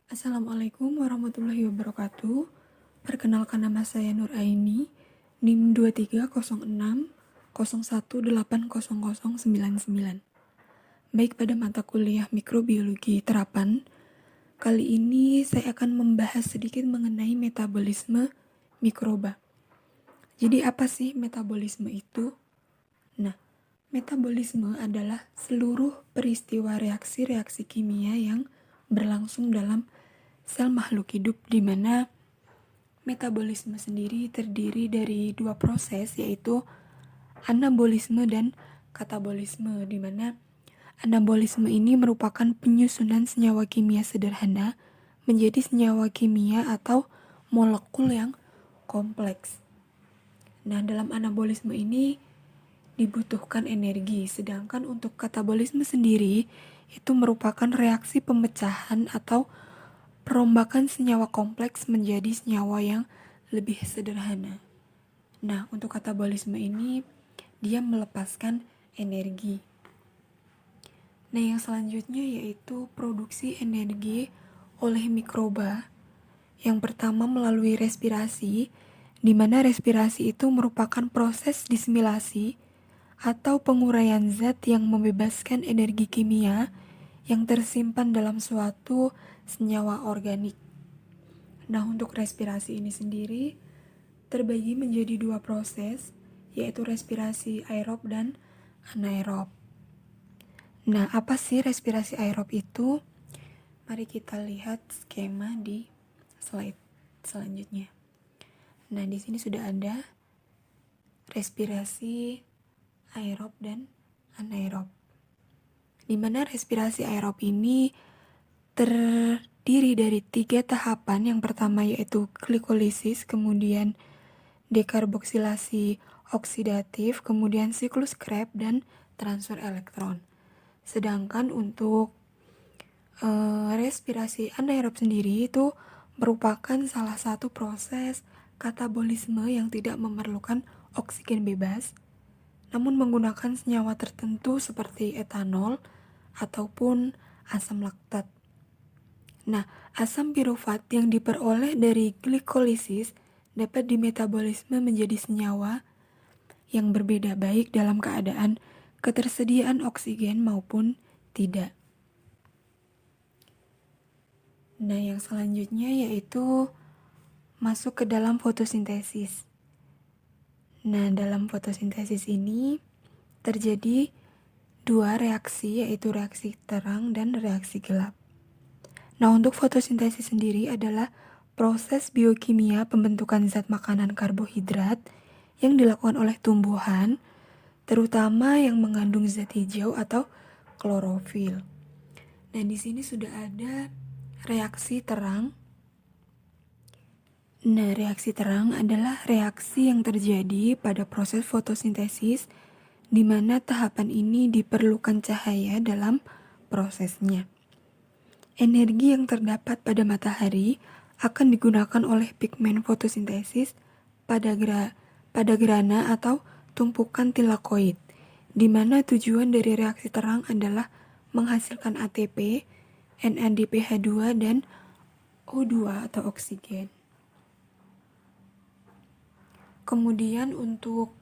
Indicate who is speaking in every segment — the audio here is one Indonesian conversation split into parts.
Speaker 1: Assalamualaikum warahmatullahi wabarakatuh. Perkenalkan, nama saya Nur Aini, NIM 230601800099. Baik, pada mata kuliah mikrobiologi terapan, kali ini saya akan membahas sedikit mengenai metabolisme mikroba. Jadi apa sih metabolisme itu? Nah, metabolisme adalah seluruh peristiwa reaksi-reaksi kimia yang berlangsung dalam sel makhluk hidup, di mana metabolisme sendiri terdiri dari dua proses, yaitu anabolisme dan katabolisme, di mana anabolisme ini merupakan penyusunan senyawa kimia sederhana menjadi senyawa kimia atau molekul yang kompleks. Nah, dalam anabolisme ini dibutuhkan energi, sedangkan untuk katabolisme sendiri itu merupakan reaksi pemecahan atau perombakan senyawa kompleks menjadi senyawa yang lebih sederhana. Nah, untuk katabolisme ini dia melepaskan energi. Nah, yang selanjutnya yaitu produksi energi oleh mikroba. Yang pertama melalui respirasi, di mana respirasi itu merupakan proses disimilasi atau penguraian zat yang membebaskan energi kimia yang tersimpan dalam suatu senyawa organik. Nah, untuk respirasi ini sendiri terbagi menjadi dua proses, yaitu respirasi aerob dan anaerob. Nah, apa sih respirasi aerob itu? Mari kita lihat skema di slide selanjutnya. Nah, di sini sudah ada respirasi aerob dan anaerob. Di mana respirasi aerob ini terdiri dari 3 tahapan. Yang pertama yaitu glikolisis, kemudian dekarboksilasi oksidatif, kemudian siklus Krebs dan transfer elektron. Sedangkan untuk respirasi anaerob sendiri itu merupakan salah satu proses katabolisme yang tidak memerlukan oksigen bebas, namun menggunakan senyawa tertentu seperti etanol ataupun asam laktat. Nah, asam pirufat yang diperoleh dari glikolisis dapat dimetabolisme menjadi senyawa yang berbeda baik dalam keadaan ketersediaan oksigen maupun tidak. Nah, yang selanjutnya yaitu masuk ke dalam fotosintesis. Nah, dalam fotosintesis ini terjadi dua reaksi, yaitu reaksi terang dan reaksi gelap. Nah, untuk fotosintesis sendiri adalah proses biokimia pembentukan zat makanan karbohidrat yang dilakukan oleh tumbuhan, terutama yang mengandung zat hijau atau klorofil. Nah, di sini sudah ada reaksi terang. Nah, reaksi terang adalah reaksi yang terjadi pada proses fotosintesis, di mana tahapan ini diperlukan cahaya dalam prosesnya. Energi yang terdapat pada matahari akan digunakan oleh pigmen fotosintesis pada grana atau tumpukan tilakoid, di mana tujuan dari reaksi terang adalah menghasilkan ATP, NADPH2, dan O2 atau oksigen. Kemudian untuk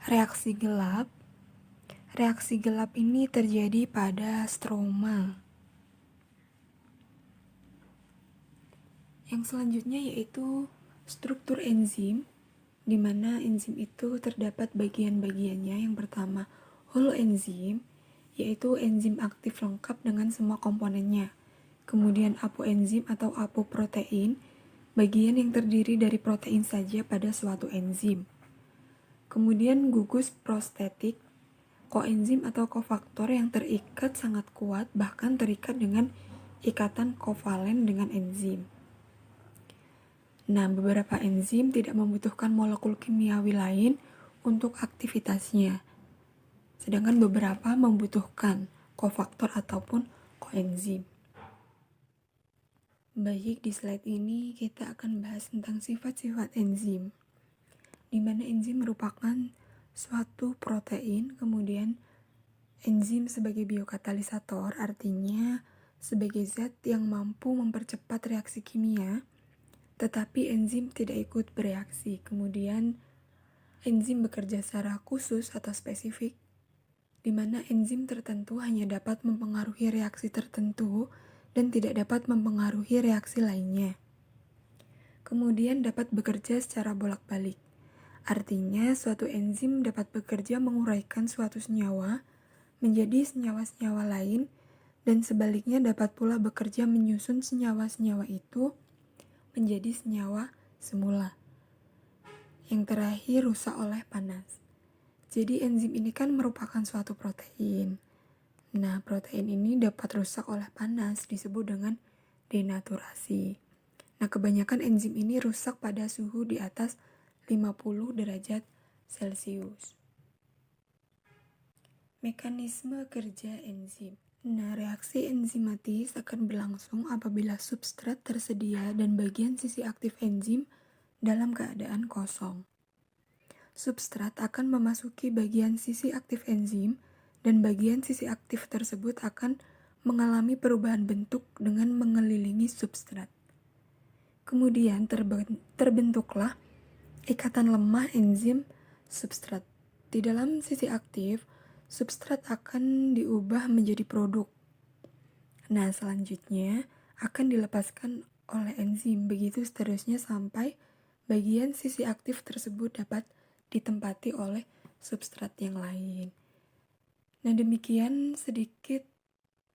Speaker 1: reaksi gelap ini terjadi pada stroma. Yang selanjutnya yaitu struktur enzim, di mana enzim itu terdapat bagian-bagiannya. Yang pertama, holoenzim, yaitu enzim aktif lengkap dengan semua komponennya. Kemudian apoenzim atau apoprotein, bagian yang terdiri dari protein saja pada suatu enzim. Kemudian gugus prostetik, koenzim atau kofaktor yang terikat sangat kuat, bahkan terikat dengan ikatan kovalen dengan enzim. Nah, beberapa enzim tidak membutuhkan molekul kimiawi lain untuk aktivitasnya, sedangkan beberapa membutuhkan kofaktor ataupun koenzim. Baik, di slide ini kita akan bahas tentang sifat-sifat enzim, di mana enzim merupakan suatu protein. Kemudian enzim sebagai biokatalisator, artinya sebagai zat yang mampu mempercepat reaksi kimia, tetapi enzim tidak ikut bereaksi. Kemudian, enzim bekerja secara khusus atau spesifik, di mana enzim tertentu hanya dapat mempengaruhi reaksi tertentu dan tidak dapat mempengaruhi reaksi lainnya. Kemudian dapat bekerja secara bolak-balik. Artinya, suatu enzim dapat bekerja menguraikan suatu senyawa menjadi senyawa-senyawa lain, dan sebaliknya dapat pula bekerja menyusun senyawa-senyawa itu menjadi senyawa semula. Yang terakhir, rusak oleh panas. Jadi enzim ini kan merupakan suatu protein. Nah, protein ini dapat rusak oleh panas, disebut dengan denaturasi. Nah, kebanyakan enzim ini rusak pada suhu di atas 50 derajat Celcius. Mekanisme kerja enzim. Nah, reaksi enzimatis akan berlangsung apabila substrat tersedia dan bagian sisi aktif enzim dalam keadaan kosong. Substrat akan memasuki bagian sisi aktif enzim, dan bagian sisi aktif tersebut akan mengalami perubahan bentuk dengan mengelilingi substrat. Kemudian terbentuklah ikatan lemah enzim substrat. Di dalam sisi aktif, substrat akan diubah menjadi produk. Nah, selanjutnya akan dilepaskan oleh enzim, begitu seterusnya sampai bagian sisi aktif tersebut dapat ditempati oleh substrat yang lain. Nah, demikian sedikit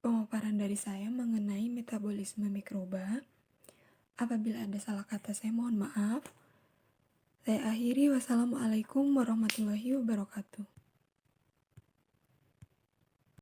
Speaker 1: pemaparan dari saya mengenai metabolisme mikroba. Apabila ada salah kata, saya mohon maaf. Saya akhiri, wassalamualaikum warahmatullahi wabarakatuh.